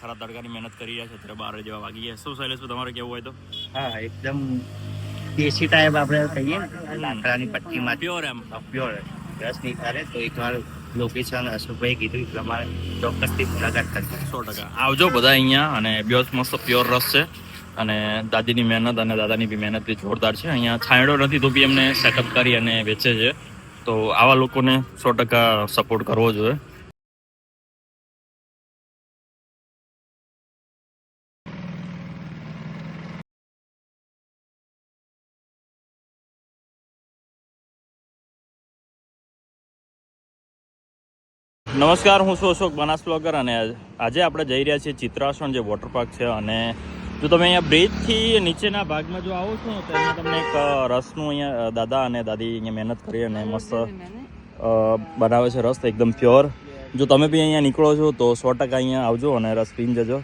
ખરા તડકાની મહેનત કરી રહ્યા છે અત્યારે 12 જેવા વાગી ગયા. શું શૈલેષ તમારે કેવું હોય તો? હા, એકદમ દેશી ટાઈપ આપણે કહીએ ને, લાકડાની પટ્ટીમાં પ્યોર એમ પ્યોર રસ નીકાળે. તો એકવાર લોકેશન અશોકભાઈ કીધું એ પ્રમાણે ચોક્કસથી મુલાકાત કરજો. 100% આવજો બધા અહીંયા. અને બ્યોસ મસ્ત પ્યોર રસ છે અને દાદીની મહેનત અને દાદાની બી મહેનત બી જોરદાર છે. અહીંયા છાંયડો નથી તો બી એમને સેટઅપ કરી અને વેચે છે. તો આવા લોકોને 100% સપોર્ટ કરવો જોઈએ. નમસ્કાર, હું છું અશોક બનાસ બ્લોગર અને આજે આપણે જઈ રહ્યા છીએ ચિત્રાસન જે વોટર પાર્ક છે. અને જો તમે અહીંયા બ્રિજથી નીચેના ભાગમાં જો આવો છો તો અહીંયા તમને એક રસનું અહીંયા દાદા અને દાદી અહીંયા મહેનત કરી અને મસ્ત બનાવે છે રસ એકદમ પ્યોર. જો તમે બી અહીંયા નીકળો છો તો 100% અહીંયા આવજો અને રસ પીને જજો.